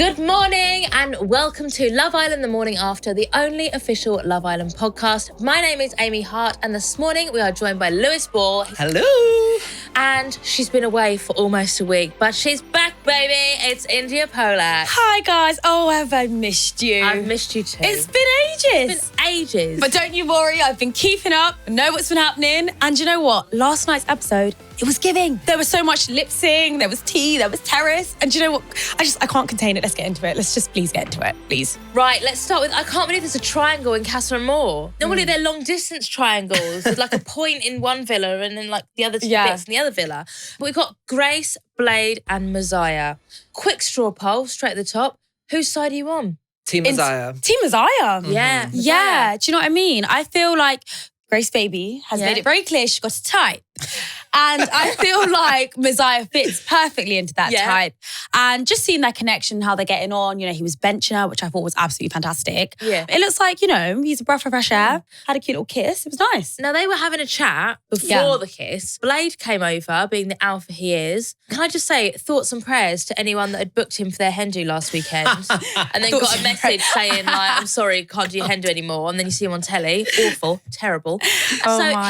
Good morning and welcome to Love Island the Morning After, the only official Love Island podcast. My name is Amy Hart and this morning we are joined by Lewys Ball. Hello. And she's been away for almost a week, but she's back, baby. It's Indiyah Polak. Hi guys. Oh, have I missed you? I've missed you too. It's been ages. It's been ages. But don't you worry, I've been keeping up, know what's been happening. And you know what? Last night's episode, it was giving. There was so much lip sync, there was tea, there was Terrace. And you know what? I can't contain it. Let's get into it. Let's just please get into it, please. Right, let's start with, I can't believe there's a triangle in Casa Amor. Normally they're long distance triangles with like a point in one villa and then like the other two bits in the other villa. But we've got Grace, Blade and Messiah. Quick straw poll, straight at the top. Whose side are you on? Team Messiah. Team Messiah. Yeah. Yeah. Do you know what I mean? I feel like Grace Baby has made it very clear she's got a type. And I feel like Messiah fits perfectly into that type. And just seeing their connection, how they're getting on, you know, he was benching her, which I thought was absolutely fantastic. Yeah. It looks like, you know, he's a breath of fresh air. Had a cute little kiss. It was nice. Now, they were having a chat before the kiss. Blade came over, being the alpha he is. Can I just say, thoughts and prayers to anyone that had booked him for their hen do last weekend and then got a message saying, like, I'm sorry, can't do your hen do anymore. And then you see him on telly. Awful, terrible.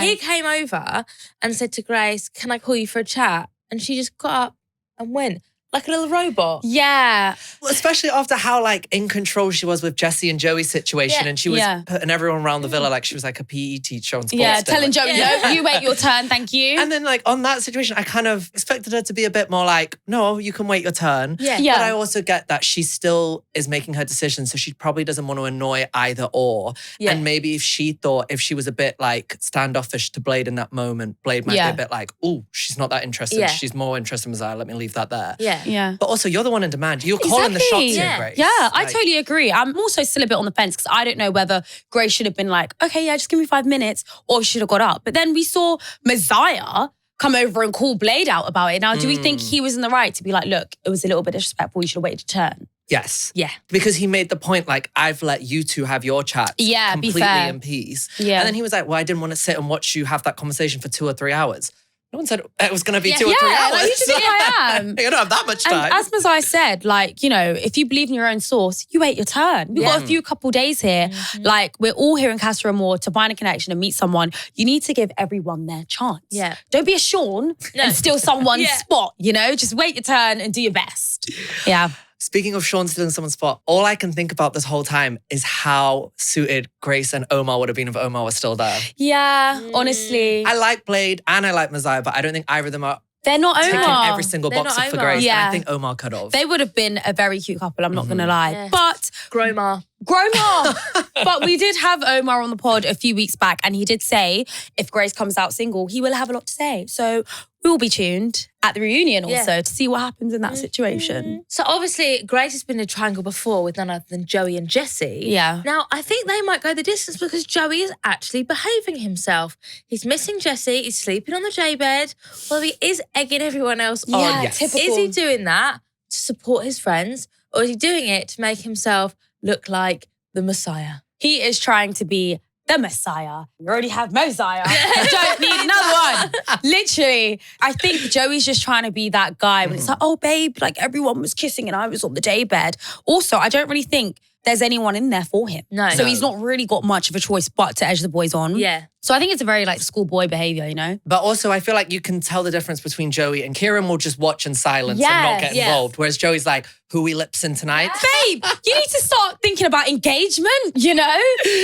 He came over and said to Grace, can I call you for a chat? And she just got up and went. Like a little robot. Yeah. Well, especially after how like in control she was with Jessie and Joey's situation and she was putting everyone around the villa like she was like a PE teacher on sports. Yeah, telling Joey, no, you wait your turn, thank you. And then like on that situation, I kind of expected her to be a bit more like, no, you can wait your turn. Yeah. But I also get that she still is making her decisions, so she probably doesn't want to annoy either or. Yeah. And maybe if she thought if she was a bit like standoffish to Blade in that moment, Blade might be a bit like, oh, she's not that interested. Yeah. She's more interested in Messiah. Let me leave that there. Yeah. Yeah. But also, you're the one in demand. You're calling the shots here, Grace. Yeah, I totally agree. I'm also still a bit on the fence because I don't know whether Grace should have been like, okay, yeah, just give me 5 minutes, or she should have got up. But then we saw Messiah come over and call Blade out about it. Now, do we think he was in the right to be like, look, it was a little bit disrespectful, you should have waited your turn? Yes. Yeah. Because he made the point like, I've let you two have your chat completely in peace. Yeah. And then he was like, well, I didn't want to sit and watch you have that conversation for 2 or 3 hours. No one said it was going to be 2 or 3 hours. Like, who do you think I am? I don't have that much time. And as Messiah said, like, you know, if you believe in your own source, you wait your turn. We've got a couple days here. Like, we're all here in Casa Amor to find a connection and meet someone. You need to give everyone their chance. Yeah. Don't be a Sean and steal someone's spot, you know? Just wait your turn and do your best. Yeah. Speaking of Sean stealing someone's spot, all I can think about this whole time is how suited Grace and Omar would have been if Omar was still there. Yeah, honestly. I like Blade and I like Messiah, but I don't think either of them are They're not ticking Omar. every single box for Grace. Yeah. And I think Omar could have. They would have been a very cute couple, I'm not going to lie. Yeah. But Gromar. But we did have Omar on the pod a few weeks back and he did say if Grace comes out single, he will have a lot to say. So we will be tuned at the reunion also to see what happens in that situation. So obviously Grace has been in a triangle before with none other than Joey and Jessie. Yeah. Now I think they might go the distance because Joey is actually behaving himself. He's missing Jessie, he's sleeping on the J bed, well he is egging everyone else on. Yeah, typical. Is he doing that to support his friends or is he doing it to make himself look like the Messiah? He is trying to be the Messiah. We already have Messiah. I don't need another one. Literally. I think Joey's just trying to be that guy when it's like, oh, babe, like everyone was kissing and I was on the daybed. Also, I don't really think there's anyone in there for him. No. So he's not really got much of a choice but to edge the boys on. Yeah. So I think it's a very like schoolboy behaviour, you know? But also I feel like you can tell the difference between Joey and Kieran will just watch in silence and not get involved. Whereas Joey's like, who we lips in tonight? Babe, you need to start thinking about engagement, you know?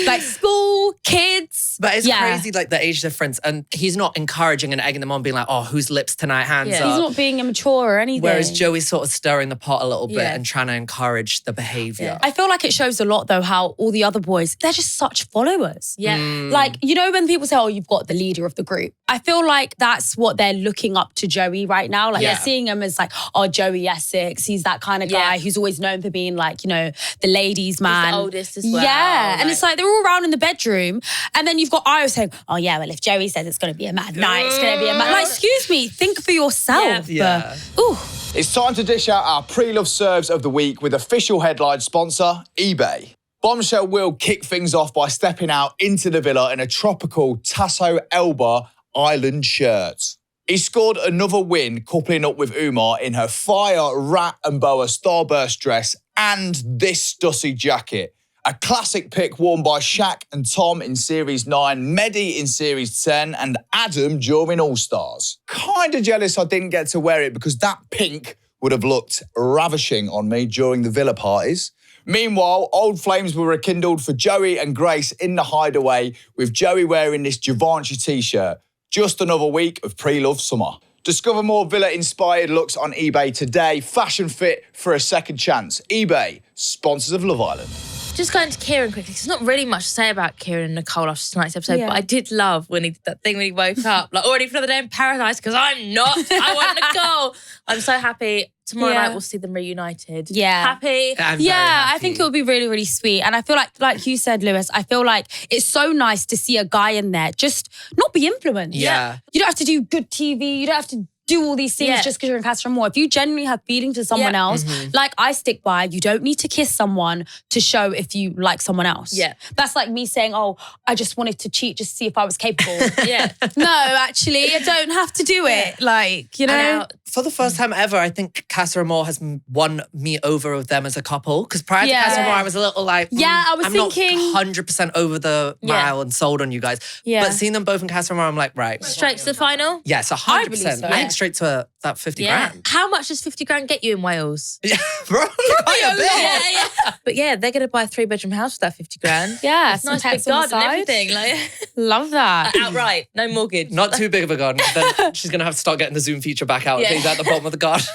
Like school, kids. But it's crazy like the age difference and he's not encouraging and egging them on being like, oh, who's lips tonight, hands up. He's not being immature or anything. Whereas Joey's sort of stirring the pot a little bit and trying to encourage the behaviour. I feel like it shows a lot though how all the other boys, they're just such followers. Yeah. Like, you know when people say, oh, you've got the leader of the group. I feel like that's what they're looking up to Joey right now. Like they're seeing him as like, oh, Joey Essex. He's that kind of guy who's always known for being like, you know, the ladies' man. He's the oldest as well. Yeah. Like, and it's like they're all around in the bedroom. And then you've got Ayo saying, oh yeah, well, if Joey says it's going to be a mad night, it's going to be a mad... Like, excuse me, think for yourself. Yeah. Ooh. It's time to dish out our pre-love serves of the week with official headline sponsor, eBay. Bombshell will kick things off by stepping out into the villa in a tropical Tasso Elba Island shirt. He scored another win coupling up with Umar in her fire rat and boa starburst dress and this Stussy jacket. A classic pick worn by Shaq and Tom in Series 9, Mehdi in Series 10, and Adam during All-Stars. Kinda jealous I didn't get to wear it because that pink would have looked ravishing on me during the villa parties. Meanwhile, old flames were rekindled for Joey and Grace in the hideaway, with Joey wearing this Givenchy t-shirt. Just another week of pre-love summer. Discover more villa-inspired looks on eBay today. Fashion fit for a second chance. eBay, sponsors of Love Island. Just going to Kieran quickly, because there's not really much to say about Kieran and Nicole after tonight's episode, but I did love when he did that thing when he woke up, like already for another day in paradise, because I'm not. I want Nicole. I'm so happy. Tomorrow night we'll see them reunited. Yeah. Happy? I'm very happy. I think it'll be really, really sweet. And I feel like you said, Lewis, I feel like it's so nice to see a guy in there just not be influenced. Yeah. You don't have to do good TV. You don't have to do all these things just because you're in Casa Amor. If you genuinely have feelings to someone else, like I stick by, you don't need to kiss someone to show if you like someone else. Yeah. That's like me saying, oh, I just wanted to cheat just to see if I was capable. Yeah. No, actually, you don't have to do it. Like, you know. For the first time ever, I think Casa Amor has won me over with them as a couple. Because prior to Casa Amor, I was a little like, I was thinking, not 100% over the mile and sold on you guys. Yeah. But seeing them both in Casa Amor, I'm like, right. Straight to the final? Yes, 100%. I think straight to that 50 grand. How much does 50 grand get you in Wales? Yeah, bro. Quite a bit. But they're going to buy a 3-bedroom house for that 50 grand. Yeah, it's nice big garden and everything. Like, love that. Outright, no mortgage. Not too big of a garden. Then she's going to have to start getting the Zoom feature back out. Things at the bottom of the garden.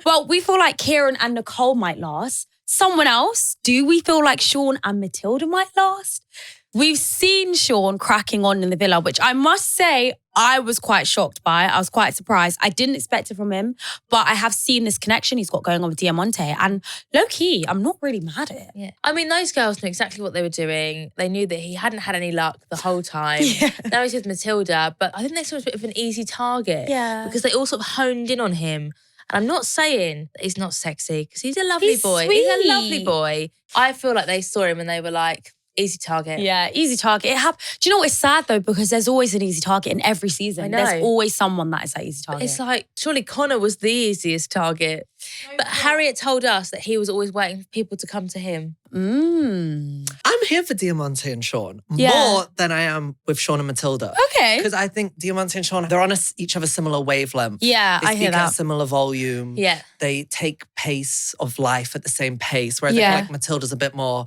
Well, we feel like Kieran and Nicole might last. Someone else, do we feel like Sean and Matilda might last? We've seen Sean cracking on in the villa, which I must say I was quite shocked by. I was quite surprised. I didn't expect it from him, but I have seen this connection he's got going on with Diamonté, and low-key, I'm not really mad at it. Yeah. I mean, those girls knew exactly what they were doing. They knew that he hadn't had any luck the whole time. Now he's with Matilda, but I think they saw him as a bit of an easy target. Yeah. Because they all sort of honed in on him. And I'm not saying that he's not sexy, because he's a lovely boy. Sweet. He's a lovely boy. I feel like they saw him and they were like, easy target. Yeah, easy target. Do you know what? It's sad though, because there's always an easy target in every season. I know. There's always someone that is that easy target. It's like, surely Connor was the easiest target. But Harriet told us that he was always waiting for people to come to him. I'm here for Diamonté and Sean more than I am with Sean and Matilda. Okay. Because I think Diamonté and Sean, they're on each other's similar wavelength. Yeah, I hear They speak that. at similar volume. Yeah. They take pace of life at the same pace. Whereas I feel like Matilda's a bit more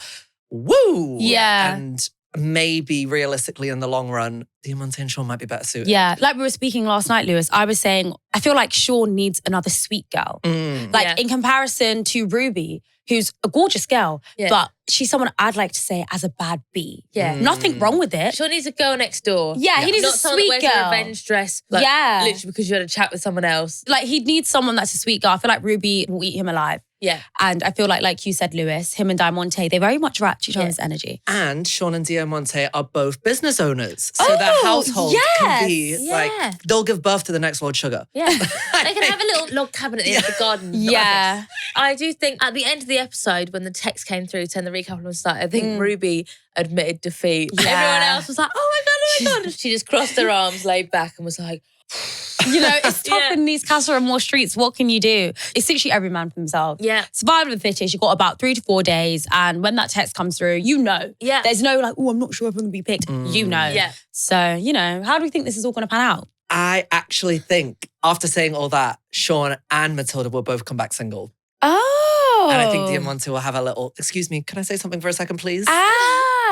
woo. Yeah. And maybe realistically in the long run, Diamonté and Sean might be better suited. Yeah, like we were speaking last night, Lewis, I was saying, I feel like Sean needs another sweet girl. Like in comparison to Ruby, who's a gorgeous girl, but she's someone I'd like to say as a bad B. Yeah. Nothing wrong with it. Sean needs a girl next door. Yeah, he needs Not a someone sweet that wears girl. a revenge dress. Like, literally because you had a chat with someone else. Like he needs someone that's a sweet girl. I feel like Ruby will eat him alive. Yeah. And I feel like you said, Lewis, him and Diamonté, they very much match each other's energy. And Sean and Diamonté are both business owners. So their household can be like, they'll give birth to the next World Sugar. Yeah. They can have a little log cabin at the end of the garden. Yeah. I do think at the end of the episode, when the text came through saying the recoupling started, I think Ruby admitted defeat. Yeah. Everyone else was like, oh my God. She just crossed her arms, laid back and was like, you know, it's tough in these Casa Amor streets. What can you do? It's literally every man for himself. Yeah. Survival of the fittest. You've got about 3 to 4 days. And when that text comes through, you know. Yeah. There's no like, oh, I'm not sure if I'm going to be picked. You know. Yeah. So, you know, how do we think this is all going to pan out? I actually think after saying all that, Sean and Matilda will both come back single. Oh. And I think Diamonté will have a little, excuse me, can I say something for a second, please?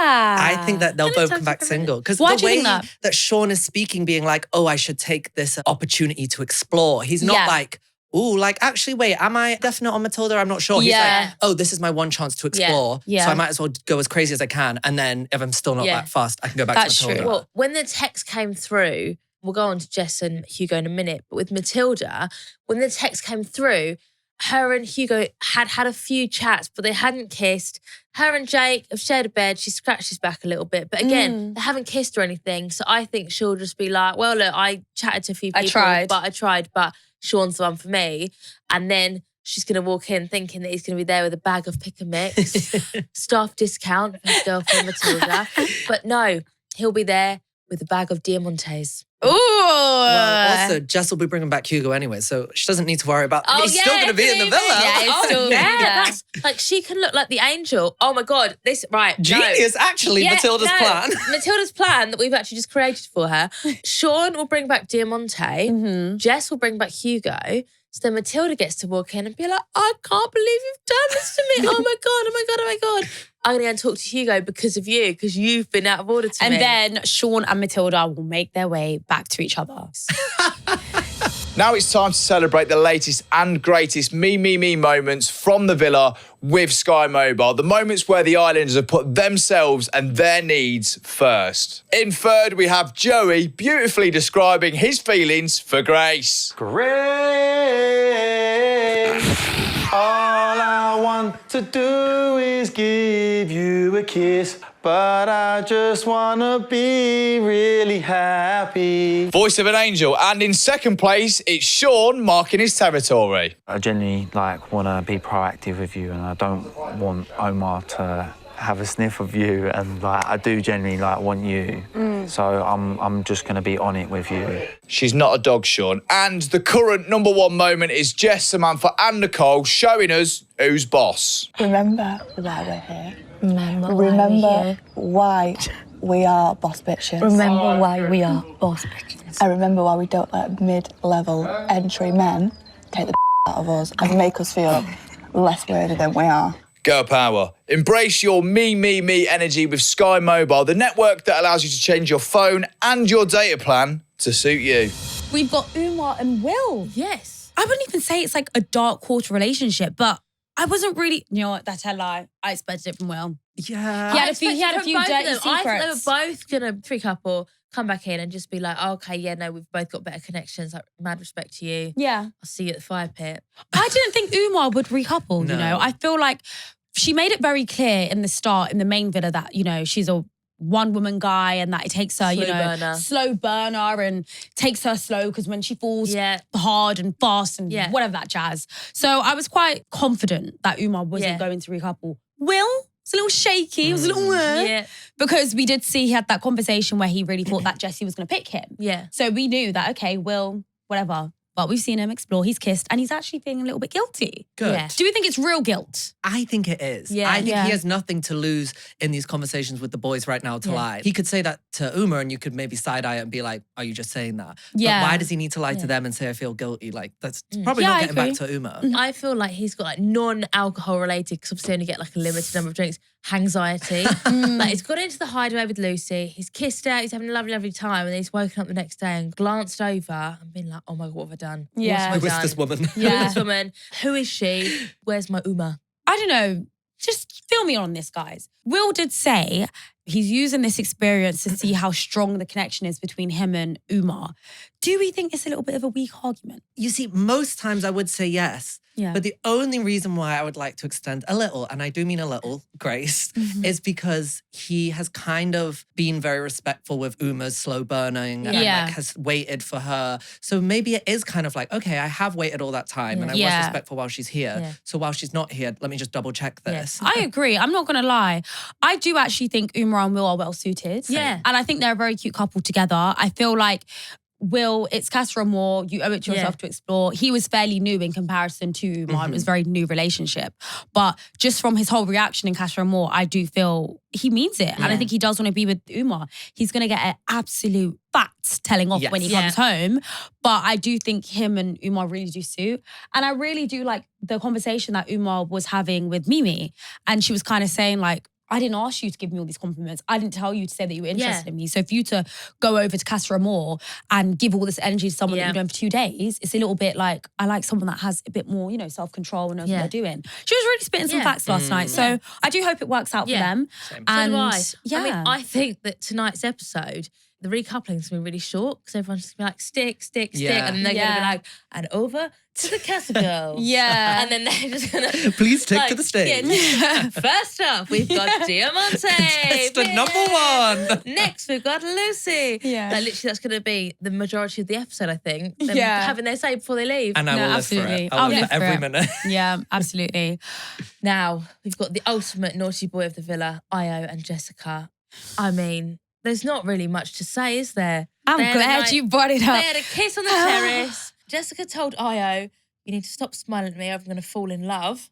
I think that they'll both come back single. Because Why the do you way think that? Sean is speaking, being like, oh, I should take this opportunity to explore. He's not like, ooh, like, actually, wait, am I definite on Matilda? I'm not sure. He's like, oh, this is my one chance to explore. Yeah. So I might as well go as crazy as I can. And then if I'm still not that fast, I can go back That's to Matilda. true. well, when the text came through, we'll go on to Jess and Hugo in a minute, but with Matilda, when the text came through, her and Hugo had a few chats, but they hadn't kissed. Her and Jake have shared a bed. She scratched his back a little bit. But again, they haven't kissed or anything. So I think she'll just be like, well, look, I chatted to a few people. I tried, but Sean's the one for me. And then she's going to walk in thinking that he's going to be there with a bag of pick and mix, staff discount for his girlfriend Matilda. But no, he'll be there with a bag of Diamantés. Ooh. Well, also, Jess will be bringing back Hugo anyway, so she doesn't need to worry about he's still going to be in the villa. Yeah, he's still that's like she can look like the angel. Oh my God, this genius, actually, Matilda's plan. Matilda's plan that we've actually just created for her. Sean will bring back Diamonté. Mm-hmm. Jess will bring back Hugo. So then Matilda gets to walk in and be like, I can't believe you've done this to me. Oh my God, oh my God, oh my God. I'm going to go and talk to Hugo because of you, because you've been out of order to me. And then Sean and Matilda will make their way back to each other. Now it's time to celebrate the latest and greatest me moments from the villa with Sky Mobile. The moments where the Islanders have put themselves and their needs first. In third, we have Joey beautifully describing his feelings for Grace. All I want to do is give you a kiss, but I just want to be really happy. Voice of an angel. And in second place, it's Sean marking his territory. I genuinely want to be proactive with you, and I don't want Omar to have a sniff of you, and I do genuinely want you. So I'm just going to be on it with you. She's not a dog, Sean. And the current number one moment is Jess, Samantha and Nicole showing us who's boss. Remember why we're here. Remember why we are boss bitches. Remember why we are boss bitches. I remember why we don't let mid-level entry men take the out of us and make us feel less worthy than we are. Girl power. Embrace your me energy with Sky Mobile, the network that allows you to change your phone and your data plan to suit you. We've got Umar and Will. Yes. I wouldn't even say it's like a dark horse relationship, but I wasn't really... You know what? That's a lie. I expected it from Will. Yeah. He had a few dirty secrets. I thought they were both going to, three couple, come back in and just be like, oh, okay, yeah, no, we've both got better connections. Like, mad respect to you. Yeah. I'll see you at the fire pit. I didn't think Umar would recouple, you know. I feel like she made it very clear in the start, in the main villa, that, you know, she's a one-woman guy and that it takes her, slow burner and takes her slow because when she falls hard and fast and whatever that jazz. So I was quite confident that Umar wasn't going to recouple. Will? It's a little shaky. It was a little because we did see he had that conversation where he really thought that Jessie was going to pick him. Yeah. So we knew that, okay, Will, whatever. But we've seen him explore. He's kissed and he's actually feeling a little bit guilty. Good. Yeah. Do we think it's real guilt? I think it is. Yeah. I think he has nothing to lose in these conversations with the boys right now to lie. He could say that to Uma and you could maybe side-eye it and be like, are you just saying that? Yeah. But why does he need to lie to them and say, I feel guilty? Like, that's probably not getting back to Uma. I feel like he's got like non-alcohol related, because obviously only get like a limited number of drinks, anxiety. Like he's got into the hideaway with Lucy, he's kissed her, he's having a lovely time, and then he's woken up the next day and glanced over and been like, oh my God, what have I done? Yeah. Who is this woman? Who is this woman? Who is she? Where's my Uma? I don't know. Just fill me on this, guys. Will did say he's using this experience to see how strong the connection is between him and Umar. Do we think it's a little bit of a weak argument? You see, most times I would say yes. Yeah. But the only reason why I would like to extend a little, and I do mean a little, grace, is because he has kind of been very respectful with Uma's slow burning and like has waited for her. So maybe it is kind of like, okay, I have waited all that time and I was respectful while she's here. Yeah. So while she's not here, let me just double check this. I agree. I'm not going to lie. I do actually think Umar and Will are well suited. Yeah. And I think they're a very cute couple together. I feel like Will, it's Casa Amor, you owe it to yourself to explore. He was fairly new in comparison to Umar. It was a very new relationship. But just from his whole reaction in Casa Amor, I do feel he means it. And I think he does want to be with Umar. He's going to get an absolute facts telling off when he comes home. But I do think him and Umar really do suit. And I really do like the conversation that Umar was having with Mimi. And she was kind of saying like, I didn't ask you to give me all these compliments. I didn't tell you to say that you were interested in me. So for you to go over to Casa Amor and give all this energy to someone that you've known for 2 days, it's a little bit like, I like someone that has a bit more, self-control and knows what they're doing. She was really spitting some facts last night. So I do hope it works out for them. Same. And so do I. I mean, I think that tonight's episode, the recoupling is going to be really short because everyone's just going to be like, stick. And then they're going to be like, and over to the Casa Girls. And then they're just going to... Please take to the stage. First up, we've got Diamonté. That's the number one. Next, we've got Lucy. Yeah. Like, literally, that's going to be the majority of the episode, I think. Them having their say before they leave. And I will live for it. I'll live for every minute. Yeah, absolutely. Now, we've got the ultimate naughty boy of the villa, Ayo and Jessica. I mean... There's not really much to say, is there? I'm glad you brought it up. They had a kiss on the terrace. Jessica told Ayo, you need to stop smiling at me, I'm going to fall in love.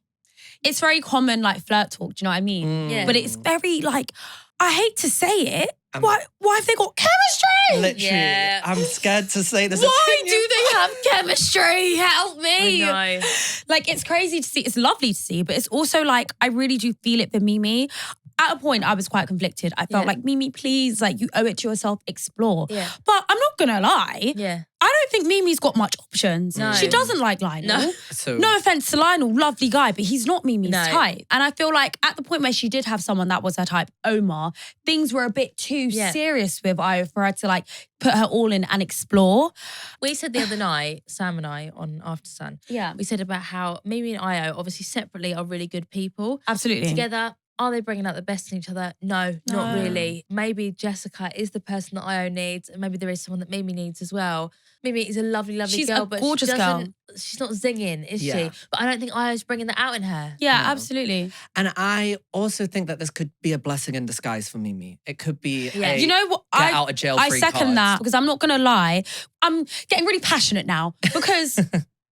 It's very common, like, flirt talk, do you know what I mean? Yeah. But it's very, like, I hate to say it, why have they got chemistry? Literally, I'm scared to say this. Why do they have chemistry? Help me. I know. Like, it's crazy to see. It's lovely to see, but it's also like, I really do feel it for Mimi. At a point, I was quite conflicted. I felt like, Mimi, please, like, you owe it to yourself, explore. Yeah. But I'm not gonna lie. Yeah. I don't think Mimi's got much options. No. She doesn't like Lionel. So, No offense to Lionel, lovely guy, but he's not Mimi's type. And I feel like at the point where she did have someone that was her type, Omar, things were a bit too serious with Ayo for her to like put her all in and explore. We said the other night, Sam and I, on After Sun, we said about how Mimi and Ayo, obviously separately, are really good people. Absolutely. Together, are they bringing out the best in each other? No, not really. Maybe Jessica is the person that Ayo needs, and maybe there is someone that Mimi needs as well. Mimi is a lovely, lovely She's girl, a but gorgeous she girl. she's not zinging, is she? Yeah. But I don't think Ayo's bringing that out in her. Yeah, absolutely. and I also think that this could be a blessing in disguise for Mimi. It could be a You know what? get out of jail I free second card. that because I'm not going to lie. I'm getting really passionate now because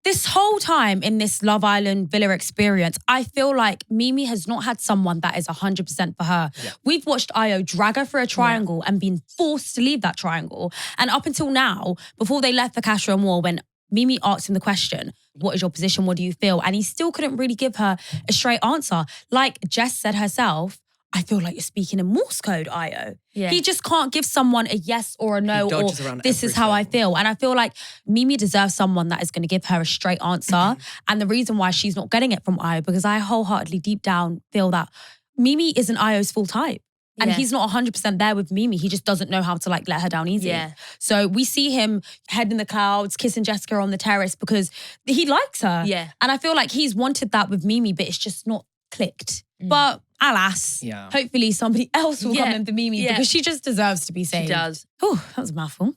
this whole time in this Love Island Villa experience, I feel like Mimi has not had someone that is 100% for her. Yeah. We've watched Ayo drag her for a triangle and been forced to leave that triangle. And up until now, before they left for Casa Amor, when Mimi asked him the question, what is your position? What do you feel? And he still couldn't really give her a straight answer. Like Jess said herself, I feel like you're speaking in Morse code, Ayo. Yeah. He just can't give someone a yes or a no or dodges around this is how I everything. feel. And I feel like Mimi deserves someone that is going to give her a straight answer. And the reason why she's not getting it from Ayo, because I wholeheartedly deep down feel that Mimi isn't Ayo's full type. And he's not 100% there with Mimi. He just doesn't know how to like let her down easy. Yeah. So we see him head in the clouds, kissing Jessica on the terrace because he likes her. Yeah. And I feel like he's wanted that with Mimi, but it's just not clicked. But alas, hopefully somebody else will come in for Mimi because she just deserves to be saved. She does. Oh, that was a mouthful.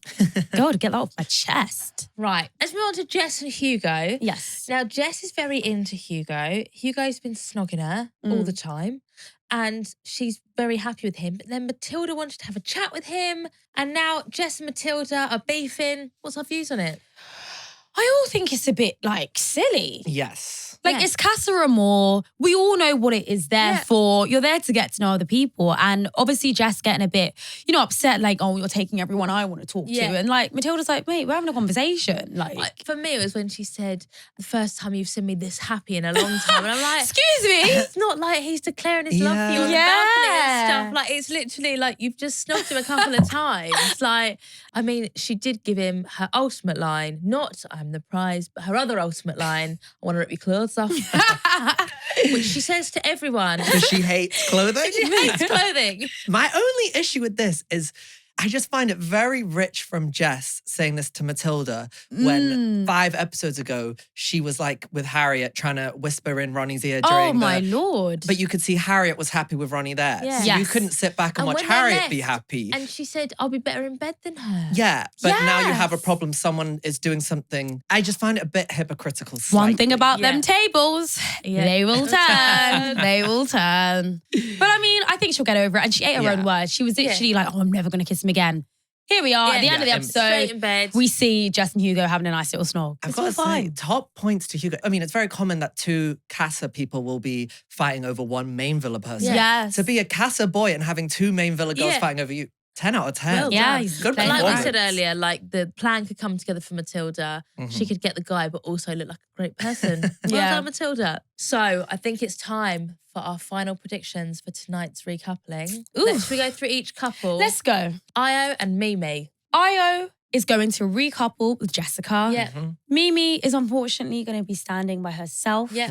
God, get that off my chest. Right. Let's move on to Jess and Hugo. Yes. Now, Jess is very into Hugo. Hugo's been snogging her all the time. And she's very happy with him. But then Matilda wanted to have a chat with him. And now Jess and Matilda are beefing. What's our views on it? I all think it's a bit like silly. Yes. Like it's Casa Amor. We all know what it is there for. You're there to get to know other people. And obviously Jess getting a bit, upset like, oh, you're taking everyone I want to talk to. And like Matilda's like, mate, we're having a conversation. Like for me, it was when she said, the first time you've seen me this happy in a long time. And I'm like, excuse me. It's not like he's declaring his love for you on the balcony and stuff. Like it's literally like you've just snogged him a couple of times. Like, I mean, she did give him her ultimate line, not I'm the prize, but her other ultimate line, I want to rip your clothes off. Which she says to everyone. Because she hates clothing. She hates clothing. My only issue with this is I just find it very rich from Jess saying this to Matilda when 5 episodes ago she was like with Harriet trying to whisper in Ronnie's ear during my Lord. But you could see Harriet was happy with Ronnie there. Yeah. So you couldn't sit back and watch when they Harriet be left, happy. And she said, I'll be better in bed than her. Yeah, but now you have a problem. Someone is doing something. I just find it a bit hypocritical. One thing about Yeah. them tables, they will turn. They will turn. But I mean, I think she'll get over it. And she ate her own words. She was literally like, oh, I'm never going to kiss him again. Here we are at the end of the Straight episode. in bed. We see Jess and Hugo having a nice little snog. I've It's got all to say, fine. top points to Hugo. I mean, it's very common that 2 Casa people will be fighting over one main villa person. Yes. To be a Casa boy and having 2 main villa girls Yeah. fighting over you, 10 out of 10. Well Yeah, done. he's Good playing Like we performance. said earlier, like the plan could come together for Matilda. She could get the guy, but also look like a great person. Well done, Matilda. So I think it's time for our final predictions for tonight's recoupling. Should we go through each couple? Let's go. Ayo and Mimi. Ayo is going to recouple with Jessica. Yeah. Mimi is unfortunately going to be standing by herself. Yeah.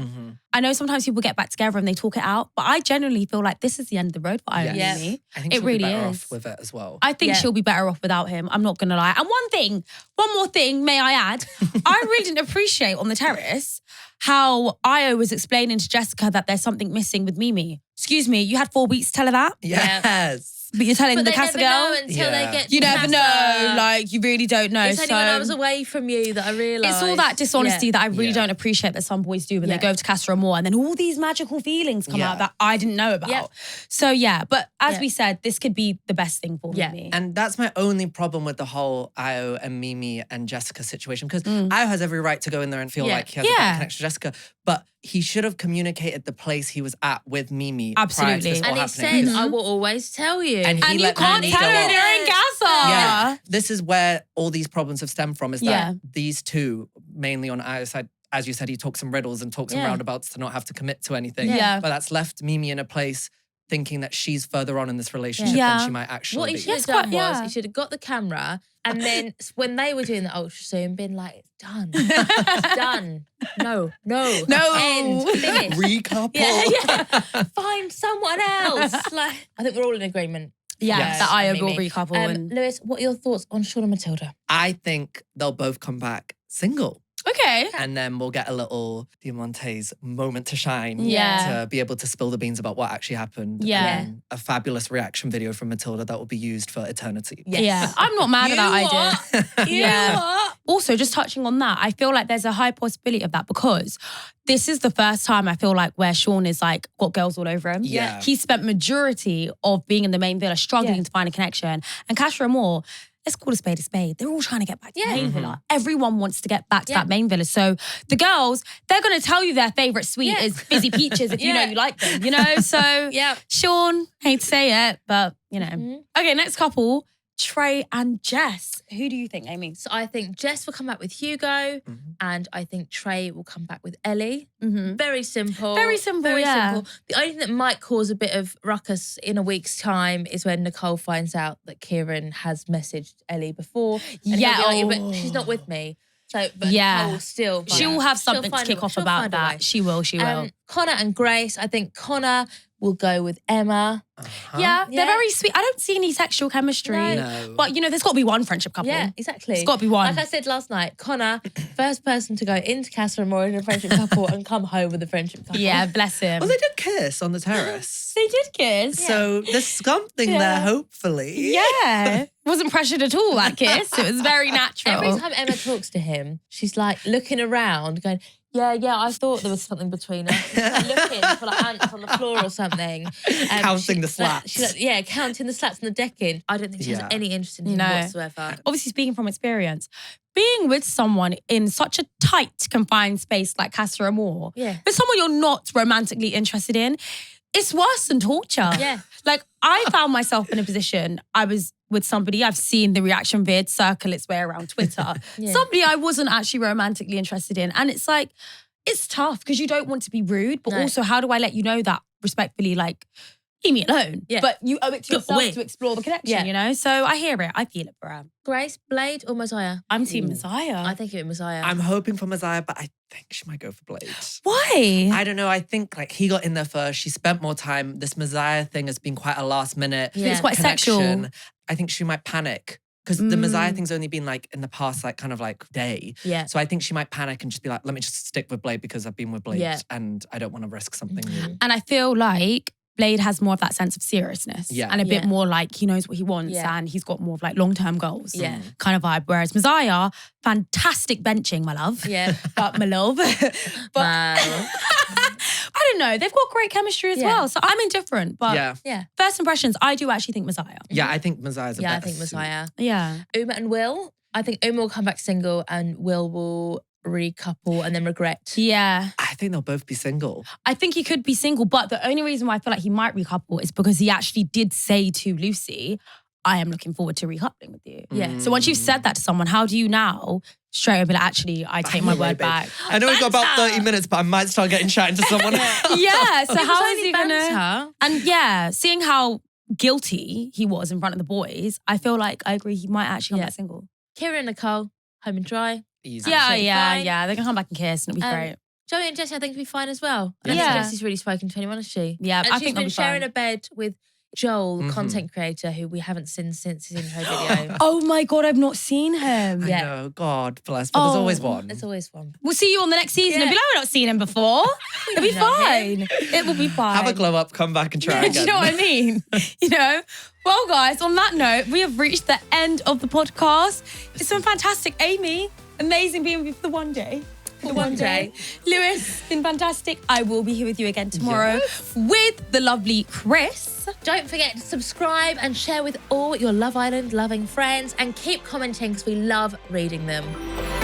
I know sometimes people get back together and they talk it out, but I genuinely feel like this is the end of the road for Ayo Yes. and Mimi. I think It she'll really be better is. off with it as well. I think she'll be better off without him. I'm not going to lie. And one more thing, may I add, I really didn't appreciate on the terrace how Ayo was explaining to Jessica that there's something missing with Mimi. Excuse me, you had 4 weeks to tell her that? Yes. But you're telling the Casa girl? Know until they get you never Casa. know. Like, you really don't know. It's only when I was away from you that I realised. It's all that dishonesty that I really don't appreciate that some boys do when they go to Casa Amor, and then all these magical feelings come out that I didn't know about. So but as we said, this could be the best thing for me. And that's my only problem with the whole Ayo and Mimi and Jessica situation, because Ayo has every right to go in there and feel like he has a better connection to Jessica, but he should have communicated the place he was at with Mimi. Absolutely. Prior to this all and he happening. said, I will always tell you. And you can't tell her during Casa. Yeah. This is where all these problems have stemmed from, is that these two, mainly on Ayo's side, as you said, he talks some riddles and talks some roundabouts to not have to commit to anything. Yeah. But that's left Mimi in a place thinking that she's further on in this relationship than she might actually What he be. should have done was he should have got the camera and then when they were doing the ultrasound, been like, it's done. It's done. No. End. Finish. Recouple. Yeah. Find someone else. Like, I think we're all in agreement. Yeah, that Ayo will recouple. Lewys, what are your thoughts on Sean and Matilda? I think they'll both come back single. Okay. And then we'll get a little Diamanté's moment to shine. Yeah. To be able to spill the beans about what actually happened. Yeah. And a fabulous reaction video from Matilda that will be used for eternity. Yes. Yeah. I'm not mad at that idea. Yeah. Also, just touching on that, I feel like there's a high possibility of that because this is the first time I feel like where Sean is like got girls all over him. Yeah. He spent majority of being in the main villa struggling to find a connection. And Casa Amor, let's call a spade a spade. They're all trying to get back to the main villa. Everyone wants to get back to that main villa. So the girls, they're going to tell you their favourite sweet is fizzy peaches if you know you like them, you know? So Sean, hate to say it, but you know. Okay, next couple, Trey and Jess. Who do you think, Amy? So I think Jess will come back with Hugo and I think Trey will come back with Ellie. Very simple. Very simple, yeah. The only thing that might cause a bit of ruckus in a week's time is when Nicole finds out that Kieran has messaged Ellie before. And he'll be like, but she's not with me. So, but Nicole still. She will have something to kick off about that. She will. Connor and Grace. I think Connor will go with Emma. Yeah, they're very sweet. I don't see any sexual chemistry. No. But, you know, there's got to be one friendship couple. Yeah, exactly. There's got to be one. Like I said last night, Connor, first person to go into Casa Amor in a friendship couple and come home with a friendship couple. Yeah, bless him. Well, they did kiss on the terrace. They did kiss. So there's something there, hopefully. Yeah. Wasn't pressured at all, that kiss. It was very natural. Every time Emma talks to him, she's like looking around going, yeah, I thought there was something between us. She's like looking for like ants on the floor or something. Counting the slats. She's like, counting the slats and the decking. I don't think she has any interest in him whatsoever. Obviously, speaking from experience, being with someone in such a tight, confined space like Casa Amor, but someone you're not romantically interested in, it's worse than torture. Yeah. Like, I found myself in a position, I was with somebody, I've seen the reaction vid circle its way around Twitter. Somebody I wasn't actually romantically interested in. And it's like, it's tough because you don't want to be rude, but also how do I let you know that respectfully, like, leave me alone. Yeah. But you owe it to yourself to explore the connection, you know? So I hear it. I feel it for her. Grace, Blade or Messiah? I'm team Messiah. I think it was Messiah. I'm hoping for Messiah, but I think she might go for Blade. Why? I don't know. I think like he got in there first. She spent more time. This Messiah thing has been quite a last minute It's quite connection. sexual. I think she might panic. Because the Messiah thing's only been like in the past, like kind of like day. Yeah. So I think she might panic and just be like, let me just stick with Blade because I've been with Blade and I don't want to risk something new. And I feel like Blade has more of that sense of seriousness and a bit more like he knows what he wants and he's got more of like long-term goals kind of vibe. Whereas Messiah, fantastic benching, my love. Yeah. But my love. But I don't know. They've got great chemistry as well. So I'm indifferent. But first impressions, I do actually think Messiah. Yeah, I think Messiah's a better I think Messiah. suit. Yeah. Uma and Will. I think Uma will come back single and Will recouple and then regret. Yeah. I think they'll both be single. I think he could be single, but the only reason why I feel like he might recouple is because he actually did say to Lucy, I am looking forward to recoupling with you. Yeah. So once you've said that to someone, how do you now straight up be like, actually, I take my word back? I know we've got about 30 minutes, but I might start getting chatting to someone else. Yeah, so how is only he gonna... banter. And seeing how guilty he was in front of the boys, I feel like I agree he might actually come back single. Kieran and Nicole, home and dry. Easy. Yeah. They're gonna come back and kiss and it'll be great. Joey and Jessie, I think, will be fine as well. I don't Yeah. think Jessie's really spoken to anyone, has she? Yeah, and I she's think they'll been be sharing fine. a bed with Joel, content creator, who we haven't seen since his intro video. Oh my God, I've not seen him. I know, God bless, but there's always one. There's always one. We'll see you on the next season and be like, we've not seen him before. It'll be fine. It will be fine. Have a glow up, come back and try again. Do you know what I mean? You know? Well, guys, on that note, we have reached the end of the podcast. It's been fantastic. Amy, amazing being with you for the one day. The one day. Lewis, been fantastic. I will be here with you again tomorrow with the lovely Chris. Don't forget to subscribe and share with all your Love Island loving friends and keep commenting because we love reading them.